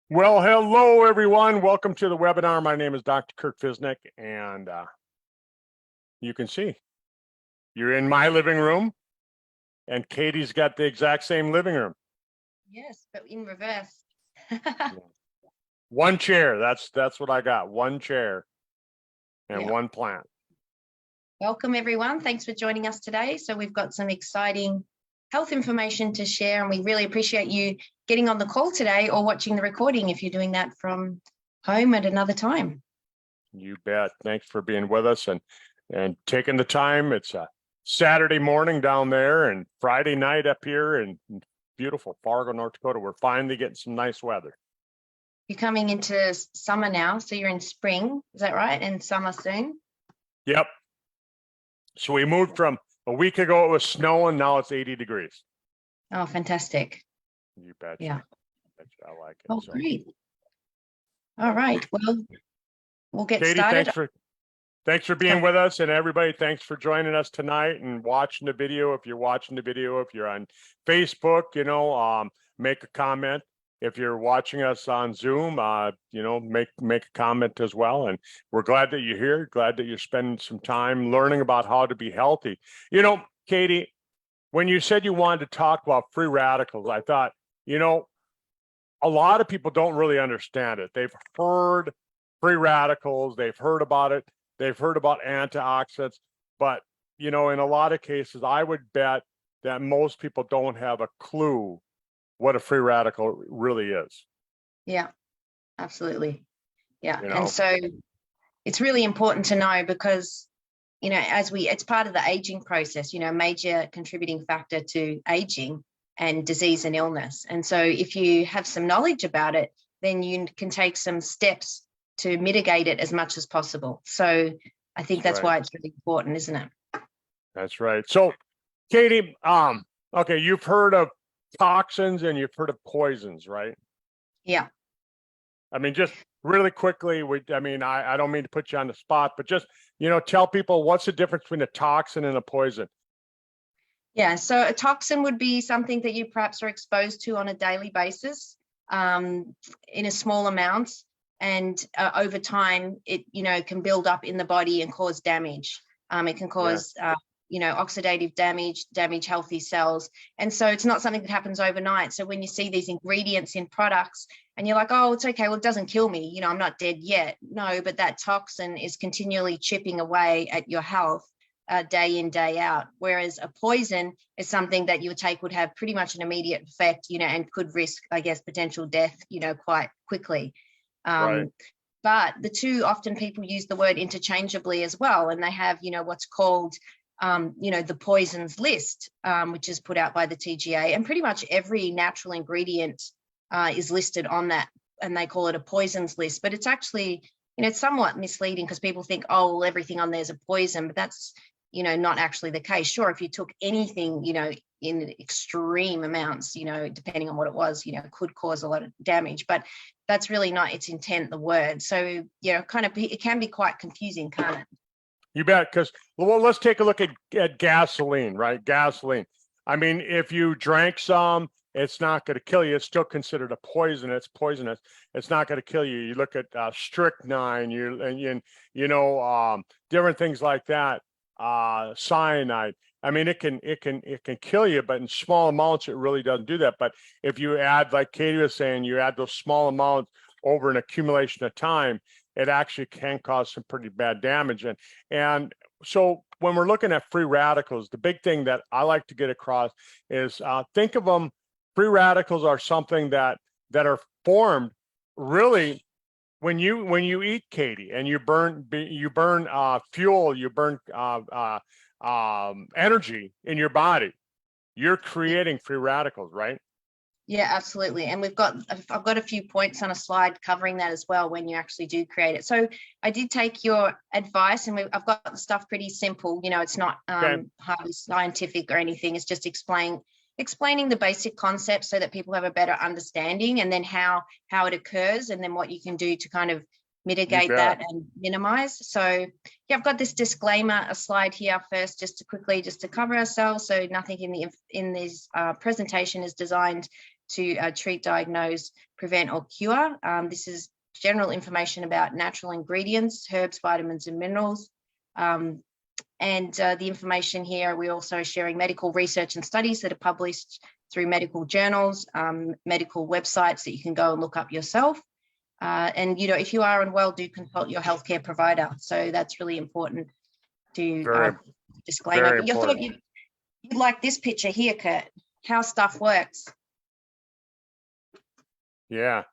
Well, hello, everyone. Welcome to the webinar. My name is Dr. Kurt Fisnick, and you can see you're in my living room, and Katie's got the exact same living room. Yes, but in reverse. One chair. That's what I got. One chair and one plant. Welcome, everyone. Thanks for joining us today. So we've got some exciting health information to share, and we really appreciate you getting on the call today or watching the recording if you're doing that from home at another time. You bet. Thanks for being with us and taking the time. It's a Saturday morning down there and Friday night up here in beautiful Fargo, North Dakota. We're finally getting some nice weather. You're coming into summer now, so you're in spring, is that right? And summer soon? Yep. So we moved from a week ago, it was snowing, now it's 80 degrees. Oh, fantastic. You betcha. Yeah. I like it. Oh, great. All right. Well, we'll get Katie, started. thanks for being with us, and everybody, thanks for joining us tonight and watching the video. If you're watching the video, if you're on Facebook, make a comment. If you're watching us on Zoom, make a comment as well. And we're glad that you're here. Glad that you're spending some time learning about how to be healthy. Katie, when you said you wanted to talk about free radicals, I thought, a lot of people don't really understand it. They've heard free radicals. They've heard about it. They've heard about antioxidants. But, in a lot of cases, I would bet that most people don't have a clue what a free radical really is. Yeah, absolutely. Yeah. And so it's really important to know because, it's part of the aging process, major contributing factor to aging and disease and illness. And so if you have some knowledge about it, then you can take some steps to mitigate it as much as possible. So I think that's why it's really important, isn't it? That's right. So Katie, okay, you've heard of toxins and you've heard of poisons, right? Yeah. I mean, just really quickly, I don't mean to put you on the spot, but just, tell people what's the difference between a toxin and a poison. Yeah, so a toxin would be something that you perhaps are exposed to on a daily basis in a small amount. And over time, it, can build up in the body and cause damage. It can cause, oxidative damage healthy cells. And so it's not something that happens overnight. So when you see these ingredients in products and you're like, oh, it's okay, well, it doesn't kill me, I'm not dead yet. No, but that toxin is continually chipping away at your health day in, day out. Whereas a poison is something that you would take would have pretty much an immediate effect, and could risk, I guess, potential death, quite quickly. Right. But the two, often people use the word interchangeably as well. And they have, what's called the poisons list, which is put out by the TGA, and pretty much every natural ingredient is listed on that, and they call it a poisons list. But it's actually, it's somewhat misleading because people think, oh, well, everything on there is a poison, but that's, not actually the case. Sure, if you took anything, in extreme amounts, depending on what it was, could cause a lot of damage, but that's really not its intent, the word. So, it can be quite confusing, can't it? You bet. Because, well, let's take a look at gasoline, right? Gasoline. I mean, if you drank some, it's not going to kill you. It's still considered a poison. It's poisonous. It's not going to kill you. You look at strychnine, different things like that. Cyanide. I mean, it can kill you, but in small amounts, it really doesn't do that. But if you add, like Katie was saying, you add those small amounts over an accumulation of time, it actually can cause some pretty bad damage. And so when we're looking at free radicals, the big thing that I like to get across is think of them, free radicals are something that are formed really when you eat, Katie, and you burn fuel, you burn energy in your body, you're creating free radicals, right? Yeah, absolutely. And I've got a few points on a slide covering that as well when you actually do create it. So I did take your advice, and I've got the stuff pretty simple. It's not highly scientific or anything. It's just explaining the basic concepts so that people have a better understanding, and then how it occurs, and then what you can do to kind of mitigate that and minimize. So yeah, I've got this disclaimer, a slide here first, just to cover ourselves. So nothing in this presentation is designed to treat, diagnose, prevent, or cure. This is general information about natural ingredients, herbs, vitamins, and minerals. And the information here, we're also sharing medical research and studies that are published through medical journals, medical websites that you can go and look up yourself. And, you know, if you are unwell, do consult your healthcare provider. So that's really important to disclaimer. very But you thought you'd like this picture here, Kurt, how stuff works. Yeah,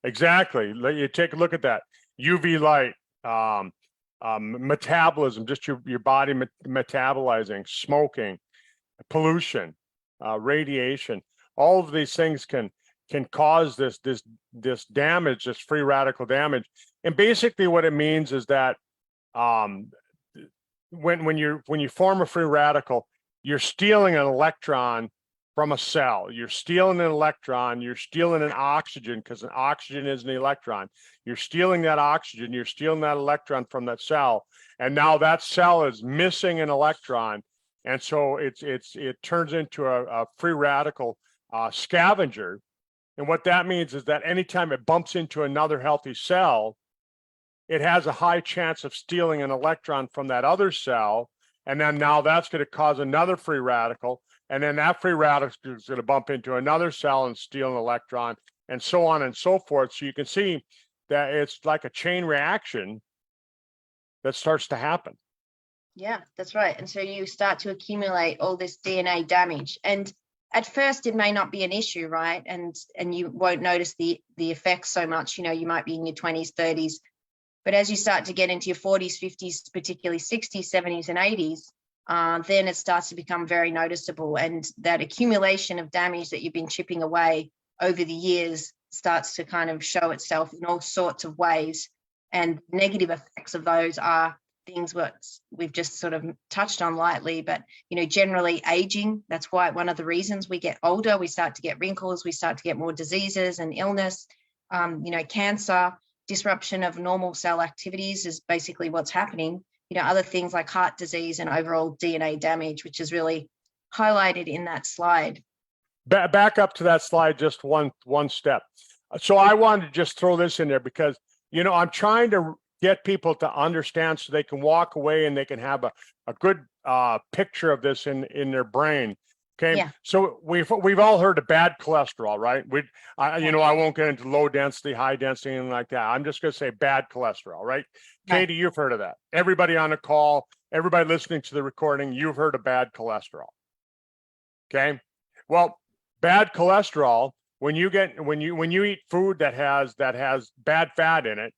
exactly. Let you take a look at that. UV light, metabolism, just your body metabolizing, smoking, pollution, radiation. All of these things can cause this damage, this free radical damage. And basically, what it means is that when you form a free radical, you're stealing an electron from a cell. You're stealing an electron, you're stealing an oxygen, because an oxygen is an electron. You're stealing that oxygen, you're stealing that electron from that cell, and now that cell is missing an electron, and so it turns into a free radical scavenger. And what that means is that anytime it bumps into another healthy cell, it has a high chance of stealing an electron from that other cell, and then now that's going to cause another free radical. And then that free radical is going to bump into another cell and steal an electron, and so on and so forth. So you can see that it's like a chain reaction that starts to happen. Yeah, that's right. And so you start to accumulate all this DNA damage. And at first, it may not be an issue, right? And you won't notice the effects so much. You know, you might be in your 20s, 30s. But as you start to get into your 40s, 50s, particularly 60s, 70s, and 80s, then it starts to become very noticeable. And that accumulation of damage that you've been chipping away over the years starts to kind of show itself in all sorts of ways. And negative effects of those are things what we've just sort of touched on lightly, but, you know, generally aging. That's why one of the reasons we get older, we start to get wrinkles, we start to get more diseases and illness, you know, cancer, disruption of normal cell activities is basically what's happening. You know, other things like heart disease and overall DNA damage, which is really highlighted in that slide. Back up to that slide just one step. So I wanted to just throw this in there because, you know, I'm trying to get people to understand so they can walk away and they can have a good picture of this in their brain. Okay. Yeah. So we've all heard of bad cholesterol, right? You know, I won't get into low density, high density, and like that. I'm just going to say bad cholesterol, right? Katie, you've heard of that. Everybody on the call, everybody listening to the recording, you've heard of bad cholesterol. Okay. Well, bad cholesterol, when you eat food that has bad fat in it,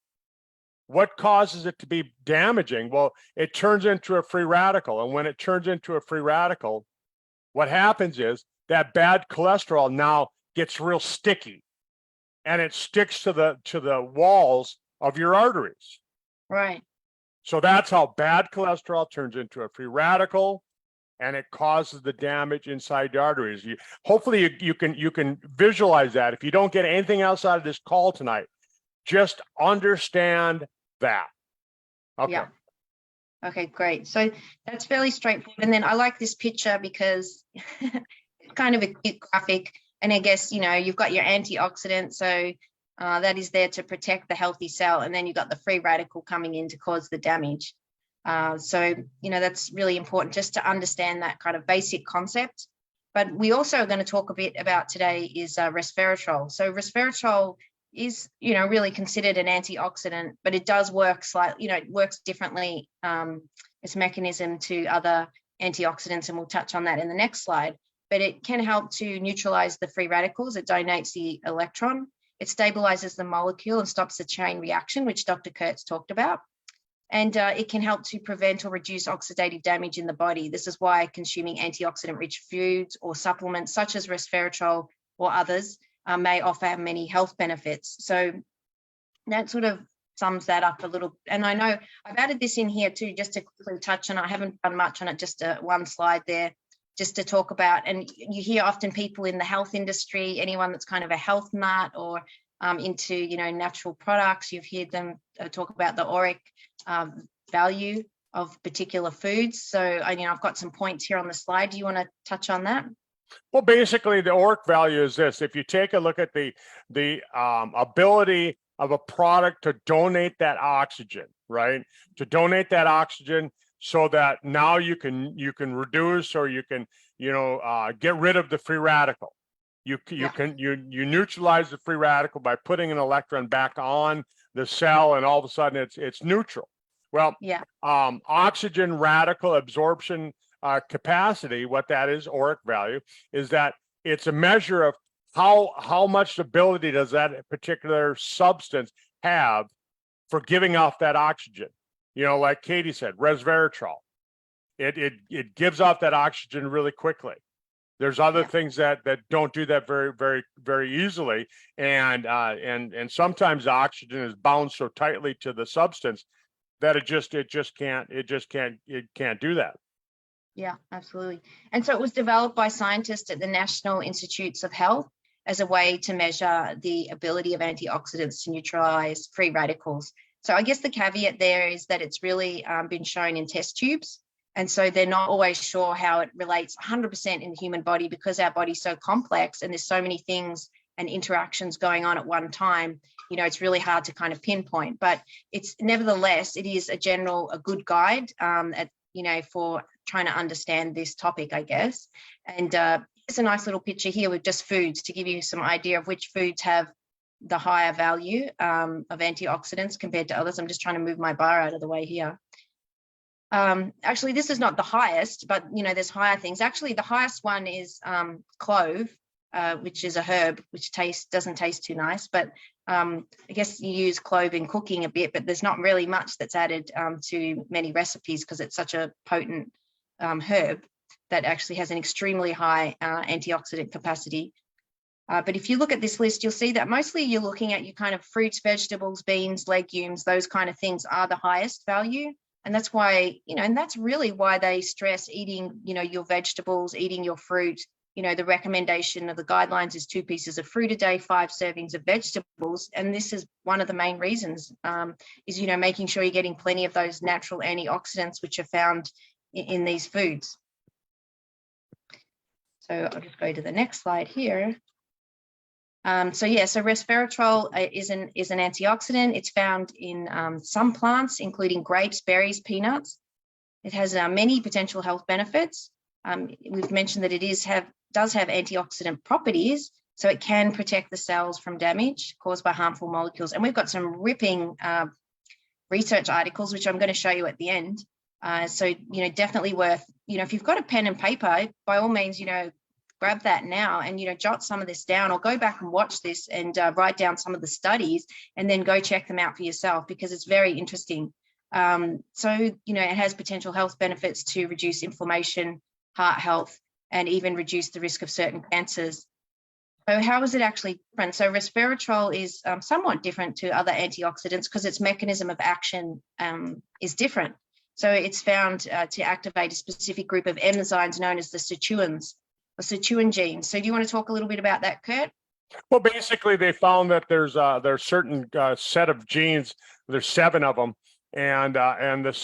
what causes it to be damaging? Well, it turns into a free radical. And when it turns into a free radical, what happens is that bad cholesterol now gets real sticky and it sticks to the walls of your arteries. Right. So that's how bad cholesterol turns into a free radical, and it causes the damage inside the arteries. Hopefully you can visualize that. If you don't get anything else out of this call tonight, just understand that. Okay. Yeah. Okay, great. So that's fairly straightforward. And then I like this picture because it's kind of a cute graphic. And I guess, you know, you've got your antioxidant. So that is there to protect the healthy cell. And then you've got the free radical coming in to cause the damage. So, you know, that's really important just to understand that kind of basic concept. But we also are going to talk a bit about today is resveratrol. So resveratrol is, you know, really considered an antioxidant, but it does work slightly, you know, it works differently. Its mechanism to other antioxidants, and we'll touch on that in the next slide. But it can help to neutralize the free radicals. It donates the electron. It stabilizes the molecule and stops the chain reaction, which Dr. Kurtz talked about. And it can help to prevent or reduce oxidative damage in the body. This is why consuming antioxidant-rich foods or supplements such as resveratrol or others may offer many health benefits. So that sort of sums that up a little. And I know I've added this in here too, just to quickly touch on. I haven't done much on it, just one slide there, just to talk about. And you hear often people in the health industry, anyone that's kind of a health nut or into, you know, natural products, you've heard them talk about the auric value of particular foods. So, you know, I've got some points here on the slide. Do you want to touch on that? Well, basically, the ORC value is this. If you take a look at the ability of a product to donate that oxygen, right? To donate that oxygen so that now you can reduce, or you can get rid of the free radical. You neutralize the free radical by putting an electron back on the cell, and all of a sudden it's neutral. Well, Yeah. Oxygen radical absorption capacity, what that is, ORC value, is that it's a measure of how much ability does that particular substance have for giving off that oxygen. Like Katie said, resveratrol, it gives off that oxygen really quickly. There's other things that don't do that very, very, very easily, and sometimes the oxygen is bound so tightly to the substance that it can't do that. Yeah, absolutely. And so it was developed by scientists at the National Institutes of Health as a way to measure the ability of antioxidants to neutralize free radicals. So I guess the caveat there is that it's really been shown in test tubes. And so they're not always sure how it relates 100% in the human body, because our body's so complex and there's so many things and interactions going on at one time. It's really hard to kind of pinpoint, but it's nevertheless, it is a good guide for trying to understand this topic, I guess. And it's a nice little picture here with just foods to give you some idea of which foods have the higher value of antioxidants compared to others. I'm just trying to move my bar out of the way here. Actually, this is not the highest, but there's higher things. Actually, the highest one is clove, which is a herb which doesn't taste too nice, but I guess you use clove in cooking a bit, but there's not really much that's added to many recipes because it's such a potent herb that actually has an extremely high antioxidant capacity. But if you look at this list, you'll see that mostly you're looking at your kind of fruits, vegetables, beans, legumes, those kind of things are the highest value. And that's why, and that's really why they stress eating, your vegetables, eating your fruit. The recommendation of the guidelines is 2 pieces of fruit a day, 5 servings of vegetables. And this is one of the main reasons is, making sure you're getting plenty of those natural antioxidants, which are found in these foods. So I'll just go to the next slide here. So resveratrol is an antioxidant. It's found in some plants, including grapes, berries, peanuts. It has many potential health benefits. We've mentioned that it does have antioxidant properties, so it can protect the cells from damage caused by harmful molecules. And we've got some ripping research articles, which I'm going to show you at the end. So definitely worth, if you've got a pen and paper, by all means, grab that now and, jot some of this down, or go back and watch this and write down some of the studies and then go check them out for yourself, because it's very interesting. So, it has potential health benefits to reduce inflammation, heart health, and even reduce the risk of certain cancers. So how is it actually different? So resveratrol is somewhat different to other antioxidants because its mechanism of action is different. So it's found to activate a specific group of enzymes known as the sirtuins, or sirtuin genes. So do you want to talk a little bit about that, Kurt? Well, basically, they found that there's certain set of genes. There's 7 of them, and the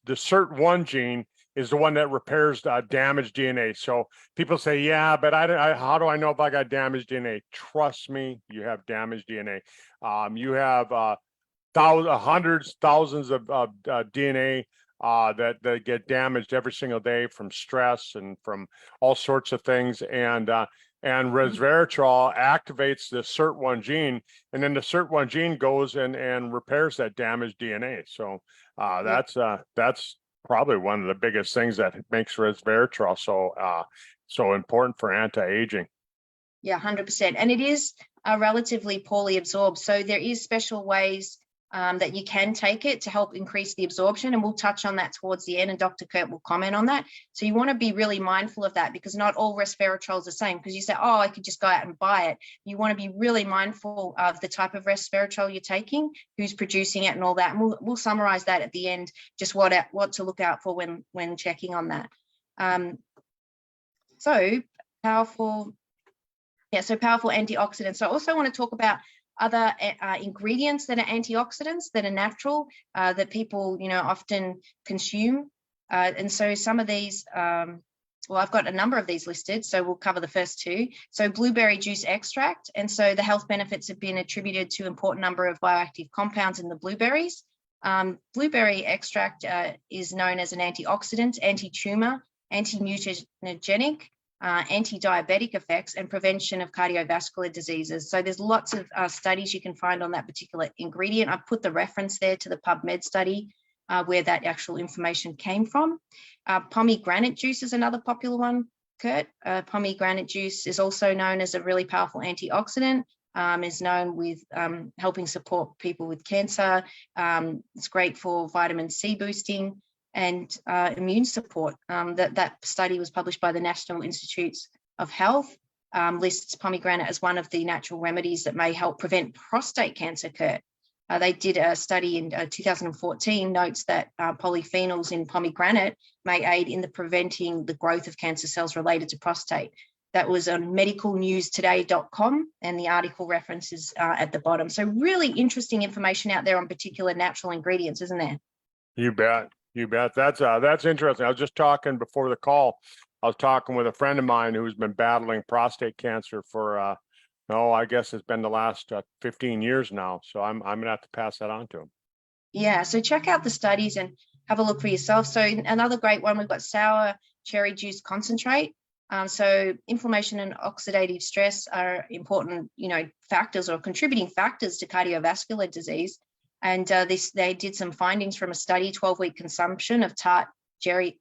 SIRT1 gene is the one that repairs damaged DNA. So people say, yeah, but how do I know if I got damaged DNA? Trust me, you have damaged DNA. You have hundreds, thousands of DNA that get damaged every single day from stress and from all sorts of things. And resveratrol activates the SIRT1 gene, and then the SIRT1 gene goes and repairs that damaged DNA. So that's probably one of the biggest things that makes resveratrol so important for anti-aging. Yeah, 100%. And it is relatively poorly absorbed. So there is special ways that you can take it to help increase the absorption. And we'll touch on that towards the end, and Dr. Kurt will comment on that. So you want to be really mindful of that, because not all resveratrol is the same. Because you say, oh, I could just go out and buy it. You want to be really mindful of the type of resveratrol you're taking, who's producing it and all that. And we'll summarize that at the end, just what to look out for when checking on that. So powerful antioxidants. So I also want to talk about other ingredients that are antioxidants that are natural, that people often consume, and so some of these well, I've got a number of these listed, so we'll cover the first two. So blueberry juice extract. And so the health benefits have been attributed to important number of bioactive compounds in the blueberries. Blueberry extract is known as an antioxidant, anti-tumor, anti-mutagenic, anti-diabetic effects, and prevention of cardiovascular diseases. So there's lots of studies you can find on that particular ingredient. I've put the reference there to the PubMed study where that actual information came from. Pomegranate juice is another popular one, Kurt. Pomegranate juice is also known as a really powerful antioxidant. Is known with helping support people with cancer. It's great for vitamin C boosting and immune support. That study was published by the National Institutes of Health, lists pomegranate as one of the natural remedies that may help prevent prostate cancer, Kurt. They did a study in 2014, notes that polyphenols in pomegranate may aid in the preventing the growth of cancer cells related to prostate. That was on medicalnewstoday.com, and the article references at the bottom. So really interesting information out there on particular natural ingredients, isn't there? You bet. You bet. That's interesting. I was just talking before the call. I was talking with a friend of mine who's been battling prostate cancer for, I guess it's been the last 15 years now. So I'm going to have to pass that on to him. Yeah. So check out the studies and have a look for yourself. So another great one, we've got sour cherry juice concentrate. So inflammation and oxidative stress are important, factors or contributing factors to cardiovascular disease. And they did some findings from a study, 12-week consumption of tart cherry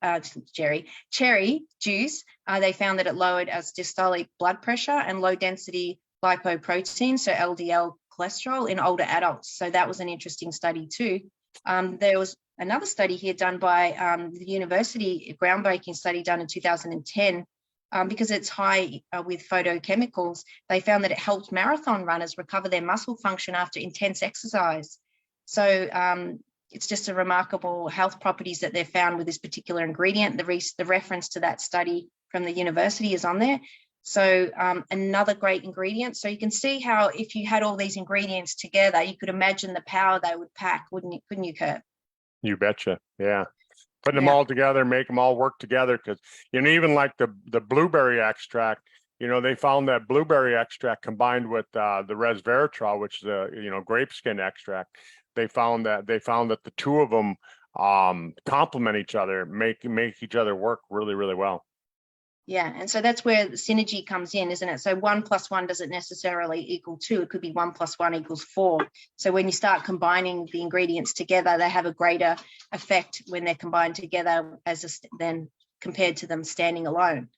juice. They found that it lowered systolic blood pressure and low density lipoprotein, so LDL cholesterol in older adults. So that was an interesting study too. There was another study here done by the university, a groundbreaking study done in 2010. Because it's high with photochemicals, they found that it helped marathon runners recover their muscle function after intense exercise. So it's just a remarkable health properties that they've found with this particular ingredient. The reference to that study from the university is on there. So another great ingredient. So you can see how if you had all these ingredients together, you could imagine the power they would pack, couldn't you, Kurt? You betcha. Yeah. Putting them all together, make them all work together, because even like the blueberry extract, they found that blueberry extract combined with the resveratrol, which is a grape skin extract, they found that the two of them complement each other, make each other work really, really well. Yeah, and so that's where the synergy comes in, isn't it? So 1 + 1 doesn't necessarily equal 2. It could be 1 + 1 = 4. So when you start combining the ingredients together, they have a greater effect when they're combined together than compared to them standing alone.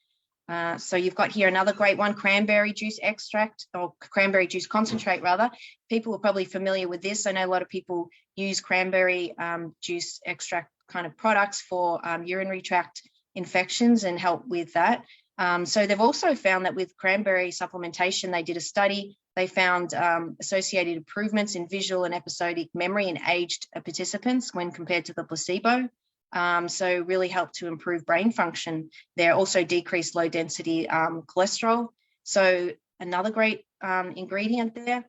So you've got here another great one, cranberry juice extract, or cranberry juice concentrate rather. People are probably familiar with this. I know a lot of people use cranberry juice extract kind of products for urinary tract infections and help with that. So they've also found that with cranberry supplementation, they did a study. They found associated improvements in visual and episodic memory in aged participants when compared to the placebo. So really helped to improve brain function. There also decreased low density cholesterol. So another great ingredient there.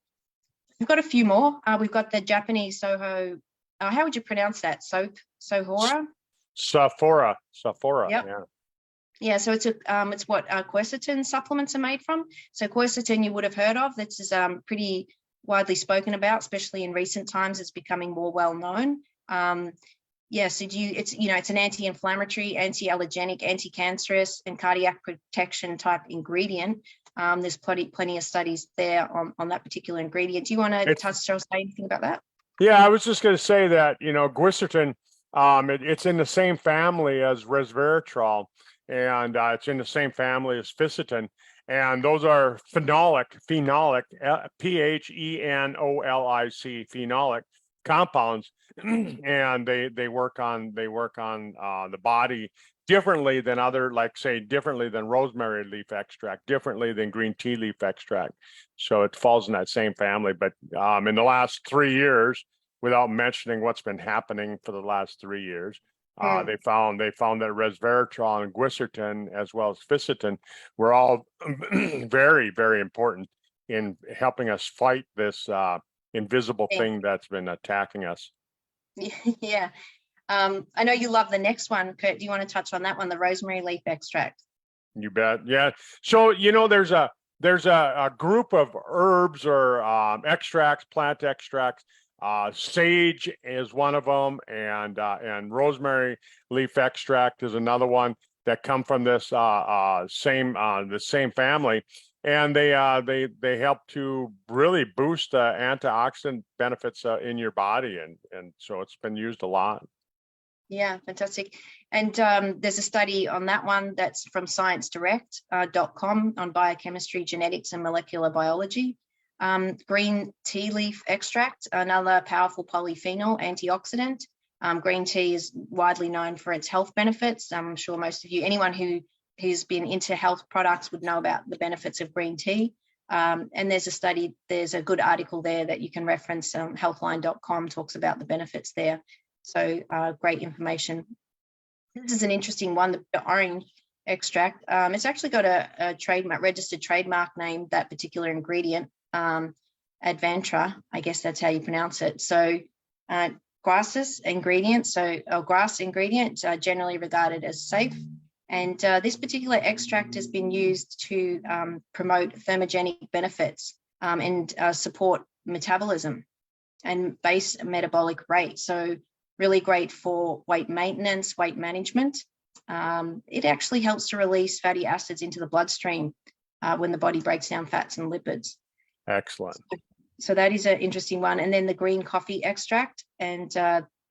We've got a few more. We've got the Japanese Soho. How would you pronounce that? Sohora? Saphora. Yep. Yeah, so it's what quercetin supplements are made from. So quercetin you would have heard of. This is pretty widely spoken about, especially in recent times. It's becoming more well known. So it's an anti-inflammatory, anti-allergenic, anti-cancerous, and cardiac protection type ingredient. There's plenty of studies there on that particular ingredient. Do you want to touch or say anything about that? Yeah, I was just going to say that quercetin. It's in the same family as resveratrol, and it's in the same family as fisetin, and those are phenolic, phenolic, phenolic compounds, and they work on the body differently than differently than rosemary leaf extract, differently than green tea leaf extract. So it falls in that same family. But in the last 3 years, without mentioning what's been happening for the last 3 years, they found that resveratrol and quercetin, as well as fisetin, were all very, very important in helping us fight this invisible thing that's been attacking us. Yeah. I know you love the next one, Kurt. Do you want to touch on that one, the rosemary leaf extract? You bet. Yeah. So, there's a group of herbs or extracts, plant extracts. Sage is one of them, and rosemary leaf extract is another one that come from this the same family, and they help to really boost antioxidant benefits in your body, and so it's been used a lot. Yeah, fantastic. And there's a study on that one that's from ScienceDirect.com on biochemistry, genetics, and molecular biology. Green tea leaf extract, another powerful polyphenol antioxidant. Green tea is widely known for its health benefits. I'm sure most of you, anyone who's been into health products would know about the benefits of green tea. And there's a good article there that you can reference. Healthline.com talks about the benefits there. So great information. This is an interesting one, the orange extract. It's actually got a registered trademark name, that particular ingredient, Advantra, I guess that's how you pronounce it. So grass ingredients are generally regarded as safe. And this particular extract has been used to promote thermogenic benefits and support metabolism and base metabolic rate. So really great for weight maintenance, weight management. It actually helps to release fatty acids into the bloodstream when the body breaks down fats and lipids. Excellent. So that is an interesting one. And then the green coffee extract. And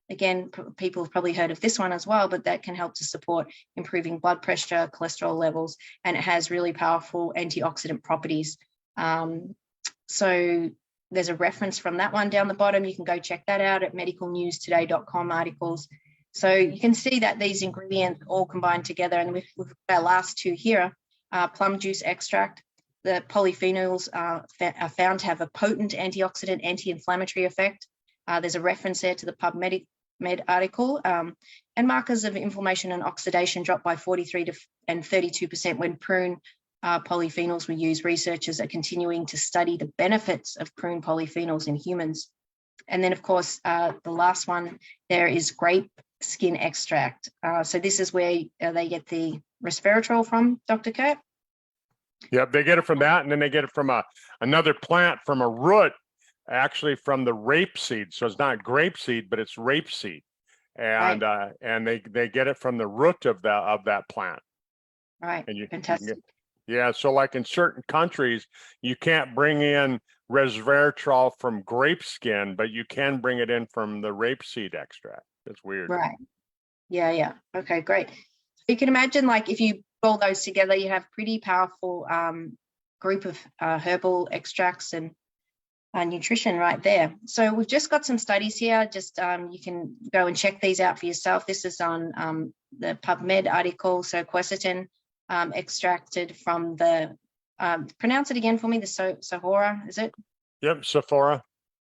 again, people have probably heard of this one as well, but that can help to support improving blood pressure, cholesterol levels, and it has really powerful antioxidant properties. So there's a reference from that one down the bottom. You can go check that out at medicalnewstoday.com articles. So you can see that these ingredients all combine together. And with our last two here, plum juice extract, the polyphenols are found to have a potent antioxidant, anti-inflammatory effect. There's a reference there to the PubMed article. And markers of inflammation and oxidation dropped by 43% and 32% when prune polyphenols were used. Researchers are continuing to study the benefits of prune polyphenols in humans. And then, of course, the last one there is grape skin extract. So this is where they get the resveratrol from, Dr. Kurt? Yep, they get it from that, and then they get it from another plant, from a root, actually from the rape seed. So it's not grape seed, but it's rape seed, and Right. And they get it from the root of that plant. Right. And Fantastic. Yeah, so like in certain countries, you can't bring in resveratrol from grape skin, but you can bring it in from the rapeseed extract. It's weird. Right. Yeah. Okay, great. So you can imagine, like, if you all those together, you have pretty powerful group of herbal extracts and nutrition right there. So we've just got some studies here. Just you can go and check these out for yourself. This is on the PubMed article. So quercetin extracted from the, pronounce it again for me, the Sahora, is it? Yep, Sephora.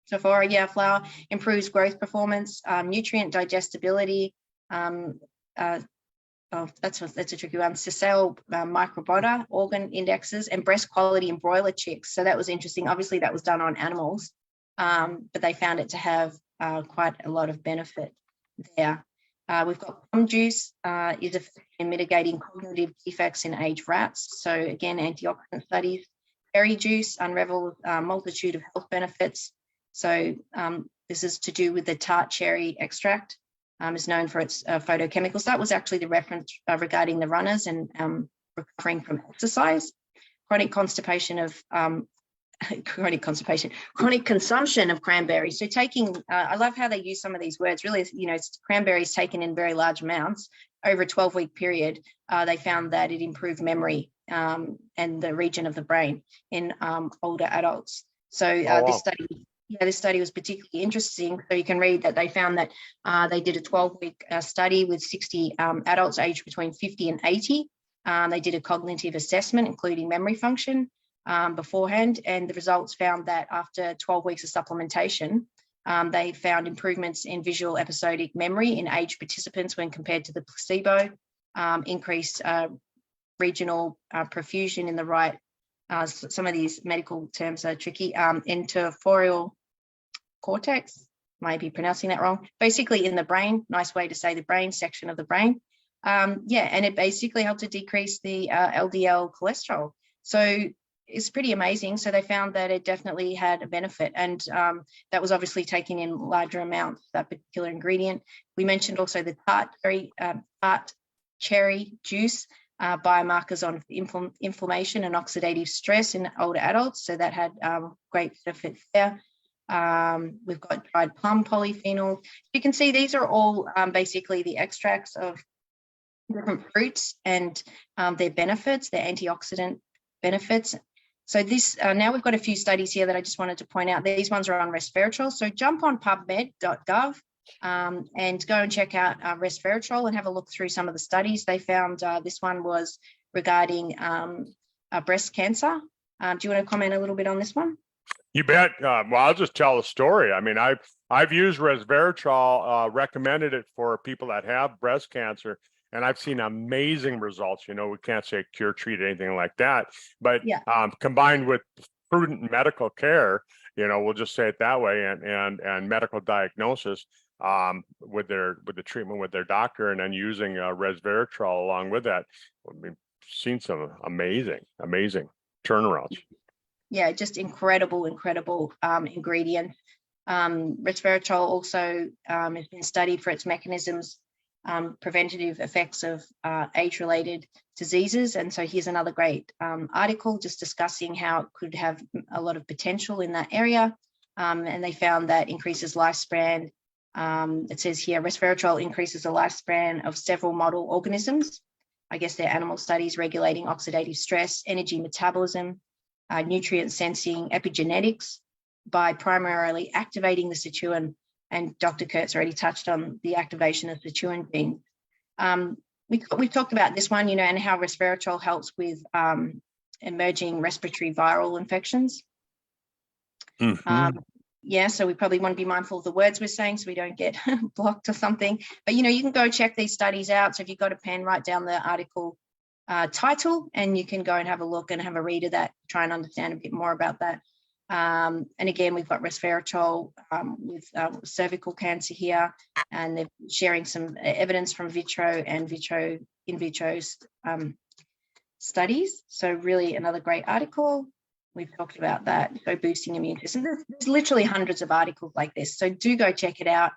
Sephora, yeah, flour, improves growth performance, nutrient digestibility, that's a tricky one. Cell microbiota, organ indexes, and breast quality in broiler chicks. So that was interesting. Obviously, that was done on animals, but they found it to have quite a lot of benefit there. We've got plum juice is effective in mitigating cognitive defects in aged rats. So again, antioxidant studies. Berry juice unravels a multitude of health benefits. So this is to do with the tart cherry extract. Is known for its phytochemicals. That was actually the reference regarding the runners and recovering from exercise. Chronic consumption of cranberries. So taking, I love how they use some of these words. Really, cranberries taken in very large amounts over a 12-week period. They found that it improved memory and the region of the brain in older adults. So this study was particularly interesting. So you can read that they found that they did a 12-week study with 60 adults aged between 50 and 80. They did a cognitive assessment, including memory function beforehand, and the results found that after 12 weeks of supplementation, they found improvements in visual episodic memory in aged participants when compared to the placebo, increased regional perfusion in the right, some of these medical terms are tricky, interforeal cortex, might be pronouncing that wrong, basically in the brain, nice way to say the brain section of the brain, Yeah, and it basically helped to decrease the LDL cholesterol. So it's pretty amazing. So they found that it definitely had a benefit, and that was obviously taken in larger amounts, that particular ingredient. We mentioned also the tart cherry juice, biomarkers on inflammation and oxidative stress in older adults. So that had great benefits there. We've got dried plum polyphenol. You can see these are all basically the extracts of different fruits and their benefits, their antioxidant benefits. So this, now we've got a few studies here that I just wanted to point out. These ones are on resveratrol. So jump on pubmed.gov and go and check out resveratrol and have a look through some of the studies. They found this one was regarding breast cancer. Do you want to comment a little bit on this one? You bet. Well, I'll just tell a story. I mean, I've used resveratrol, recommended it for people that have breast cancer, and I've seen amazing results. You know, we can't say cure, treat, anything like that, but Yeah. Combined with prudent medical care, you know, we'll just say it that way, and medical diagnosis with the treatment with their doctor, and then using resveratrol along with that, we've seen some amazing turnarounds. Yeah, just incredible ingredient. Resveratrol also has been studied for its mechanisms, preventative effects of age-related diseases. And so here's another great article just discussing how it could have a lot of potential in that area. And they found that increases lifespan. It says here, resveratrol increases the lifespan of several model organisms. I guess they're animal studies regulating oxidative stress, energy metabolism, nutrient sensing, epigenetics, by primarily activating the sirtuin. And Dr. Kurtz already touched on the activation of the sirtuin gene. We've talked about this one, you know, and how resveratrol helps with emerging respiratory viral infections. Yeah, so we probably want to be mindful of the words we're saying so we don't get blocked or something. But, you know, you can go check these studies out. So if you've got a pen, write down the article title, and you can go and have a look and have a read of that, try and understand a bit more about that. And again, we've got resveratrol with cervical cancer here, and they're sharing some evidence from vitro and in vitro studies. So really another great article. We've talked about that, so boosting immune system. There's literally hundreds of articles like this, so do go check it out.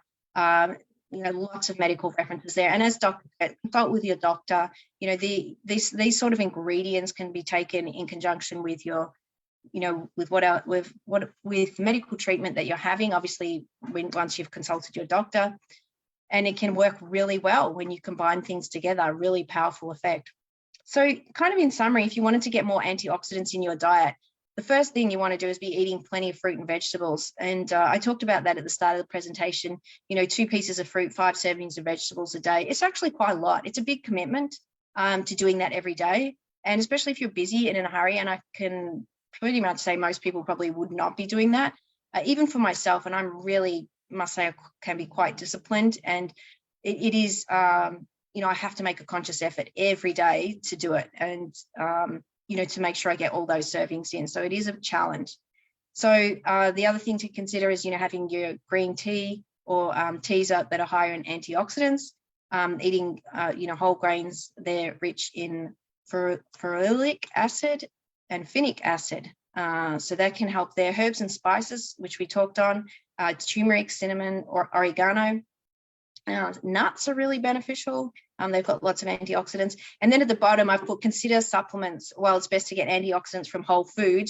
You know, lots of medical references there. And as Dr. consult with your doctor. You know, these sort of ingredients can be taken in conjunction with your, you know, with medical treatment that you're having. Obviously, once you've consulted your doctor, and it can work really well when you combine things together. A really powerful effect. So, kind of in summary, if you wanted to get more antioxidants in your diet, the first thing you want to do is be eating plenty of fruit and vegetables. And I talked about that at the start of the presentation. You know, 2 pieces of fruit, 5 servings of vegetables a day. It's actually quite a lot. It's a big commitment to doing that every day. And especially if you're busy and in a hurry, and I can pretty much say most people probably would not be doing that, even for myself. And I'm really, must say, I can be quite disciplined. And it is, you know, I have to make a conscious effort every day to do it. And, you know, to make sure I get all those servings in. So it is a challenge. So the other thing to consider is, you know, having your green tea or teas that are higher in antioxidants, eating, you know, whole grains. They're rich in ferulic acid and phenic acid. So that can help there. Herbs and spices, which we talked on, turmeric, cinnamon, or oregano. Nuts are really beneficial. They've got lots of antioxidants. And then at the bottom, I've put consider supplements. Well, it's best to get antioxidants from whole food.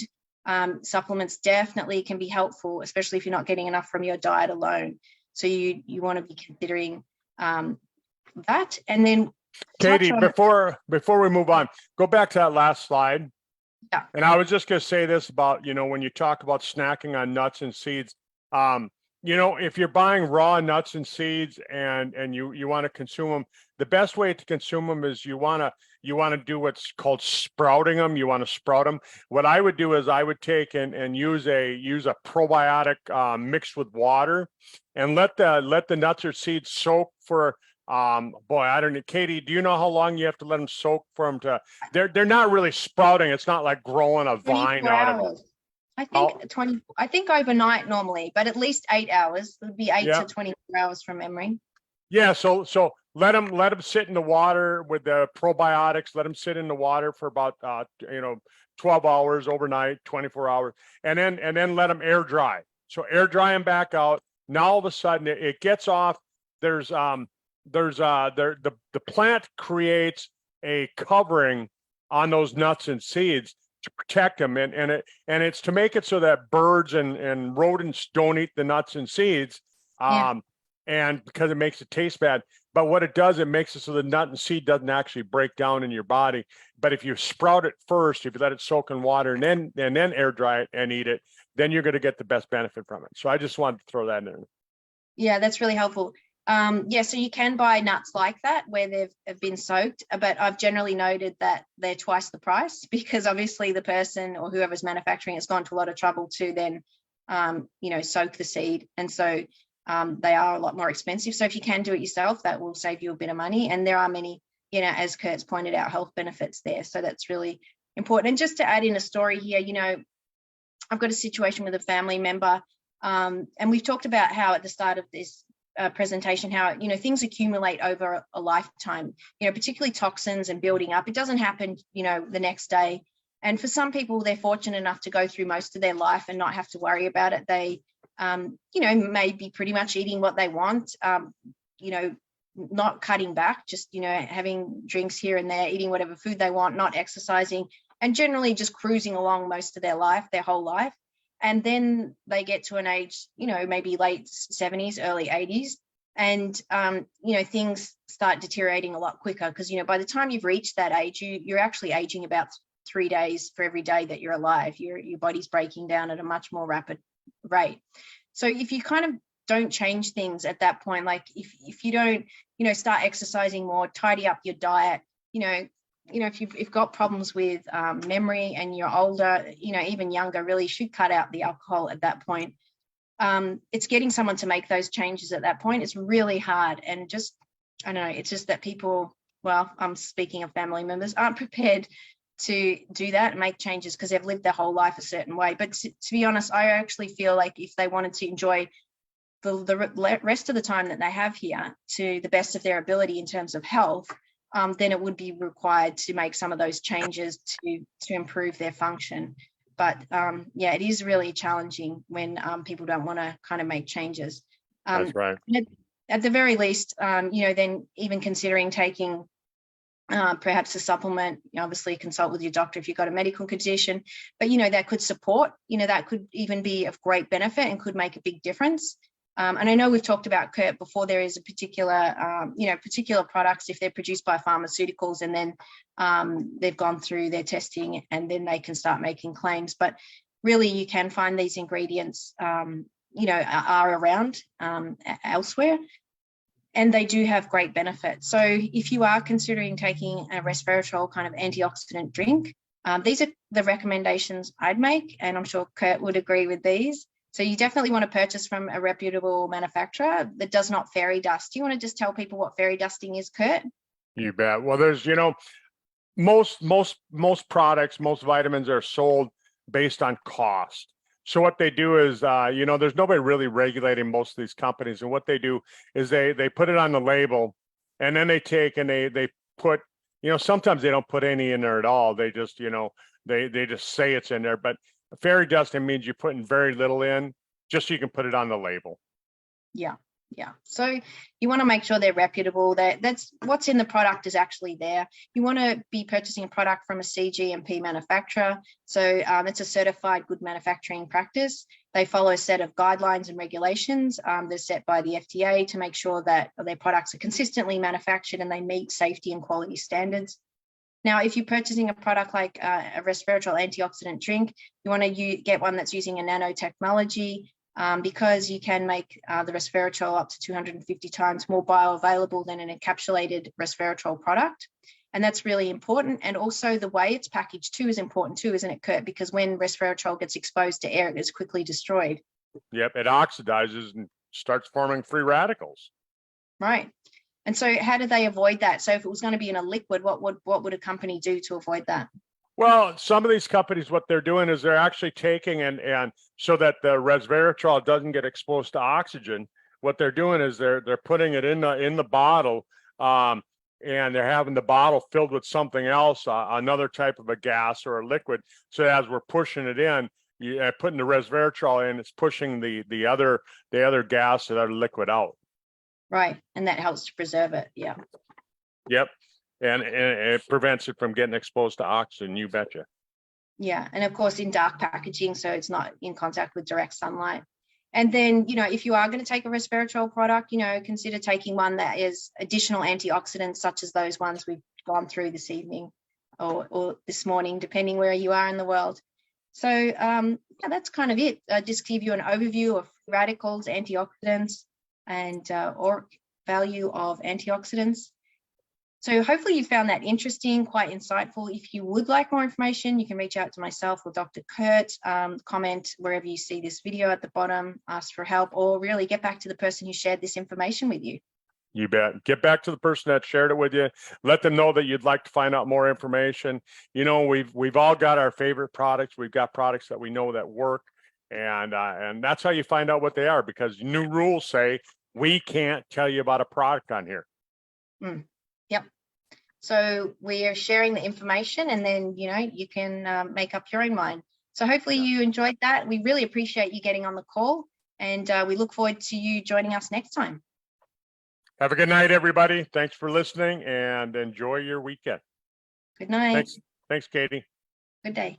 Supplements definitely can be helpful, especially if you're not getting enough from your diet alone. So you want to be considering that. And then, Katie, before we move on, go back to that last slide. Yeah. And I was just going to say this about, you know, when you talk about snacking on nuts and seeds, you know, if you're buying raw nuts and seeds and you want to consume them, the best way to consume them is you want to do what's called sprouting them. You want to sprout them. What I would do is I would take and use a probiotic mixed with water, and let the nuts or seeds soak for boy, I don't know. Katie, do you know how long you have to let them soak for them to? They're not really sprouting. It's not like growing a vine out of. I think 20. I think overnight normally, but at least 8 hours. It would be 8 to 24 hours from memory. Yeah. So let them sit in the water with the probiotics. Let them sit in the water for about 12 hours overnight, 24 hours, and then let them air dry. So air dry them back out. Now all of a sudden it gets off. The plant creates a covering on those nuts and seeds to protect them, and it's to make it so that birds and rodents don't eat the nuts and seeds, and because it makes it taste bad. But what it does, it makes it so the nut and seed doesn't actually break down in your body. But if you sprout it first, if you let it soak in water and then air dry it and eat it, then you're going to get the best benefit from it. So I just wanted to throw that in. Yeah, that's really helpful. So you can buy nuts like that where they've been soaked, but I've generally noted that they're twice the price because obviously the person or whoever's manufacturing has gone to a lot of trouble to then, soak the seed. And so they are a lot more expensive. So if you can do it yourself, that will save you a bit of money. And there are many, as Kurt's pointed out, health benefits there. So that's really important. And just to add in a story here, I've got a situation with a family member, and we've talked about how at the start of this presentation, how, things accumulate over a lifetime, particularly toxins and building up. It doesn't happen, the next day. And for some people, they're fortunate enough to go through most of their life and not have to worry about it. They, may be pretty much eating what they want, not cutting back, just, having drinks here and there, eating whatever food they want, not exercising, and generally just cruising along most of their life, their whole life. And then they get to an age, maybe late 70s, early 80s, and, things start deteriorating a lot quicker because, by the time you've reached that age, you're actually aging about 3 days for every day that you're alive. Your body's breaking down at a much more rapid rate. So if you kind of don't change things at that point, like if you don't, start exercising more, tidy up your diet, if you've got problems with memory and you're older, even younger, really should cut out the alcohol at that point. It's getting someone to make those changes at that point. It's really hard. And just, I don't know, it's just that people, well, I'm speaking of family members, aren't prepared to do that and make changes because they've lived their whole life a certain way. But to be honest, I actually feel like if they wanted to enjoy the rest of the time that they have here to the best of their ability in terms of health, then it would be required to make some of those changes to improve their function. But it is really challenging when people don't want to kind of make changes. That's right. At the very least, then even considering taking perhaps a supplement, obviously consult with your doctor if you've got a medical condition, but that could support, that could even be of great benefit and could make a big difference. And I know we've talked about, Kurt, before, there is a particular, particular products, if they're produced by pharmaceuticals and then they've gone through their testing and then they can start making claims. But really you can find these ingredients, are around elsewhere. And they do have great benefits. So if you are considering taking a resveratrol kind of antioxidant drink, these are the recommendations I'd make, and I'm sure Kurt would agree with these. So you definitely want to purchase from a reputable manufacturer that does not fairy dust. Do you want to just tell people what fairy dusting is, Kurt? You bet. Well, there's, most products, most vitamins are sold based on cost. So what they do is, there's nobody really regulating most of these companies. And what they do is they put it on the label, and then they take and they put, sometimes they don't put any in there at all. They just, they just say it's in there. But fairy dusting means you're putting very little in, just so you can put it on the label. Yeah. Yeah. So you want to make sure they're reputable, that's what's in the product is actually there. You want to be purchasing a product from a CGMP manufacturer. So it's a certified good manufacturing practice. They follow a set of guidelines and regulations. They're set by the FDA to make sure that their products are consistently manufactured and they meet safety and quality standards. Now, if you're purchasing a product like a resveratrol antioxidant drink, you want to get one that's using a nanotechnology, because you can make the resveratrol up to 250 times more bioavailable than an encapsulated resveratrol product. And that's really important. And also the way it's packaged too is important too, isn't it, Kurt? Because when resveratrol gets exposed to air, it is quickly destroyed. Yep, it oxidizes and starts forming free radicals. Right. And so how do they avoid that? So if it was going to be in a liquid, what would a company do to avoid that? Well, some of these companies, what they're doing is they're actually taking and so that the resveratrol doesn't get exposed to oxygen. What they're doing is they're putting it in the bottle and they're having the bottle filled with something else, another type of a gas or a liquid. So as we're pushing it in, putting the resveratrol in, it's pushing the other gas, the other liquid out. Right, and that helps to preserve it. Yeah. Yep, and it prevents it from getting exposed to oxygen. You betcha. Yeah, and of course in dark packaging, so it's not in contact with direct sunlight. And then, if you are going to take a resveratrol product, consider taking one that is additional antioxidants, such as those ones we've gone through this evening or this morning, depending where you are in the world. So yeah, that's kind of it. Just give you an overview of radicals, antioxidants, and or value of antioxidants. So hopefully you found that interesting, quite insightful. If you would like more information, you can reach out to myself or Dr. Kurt, comment wherever you see this video at the bottom, ask for help, or really get back to the person who shared this information with you. You bet. Get back to the person that shared it with you. Let them know that you'd like to find out more information. We've all got our favorite products. We've got products that we know that work, and that's how you find out what they are, because new rules say we can't tell you about a product on here. Yep. So we are sharing the information, and then you can make up your own mind. So hopefully you enjoyed that. We really appreciate you getting on the call, and we look forward to you joining us next time. Have a good night, everybody. Thanks for listening, and enjoy your weekend. Good night. Thanks, Katie. Good day.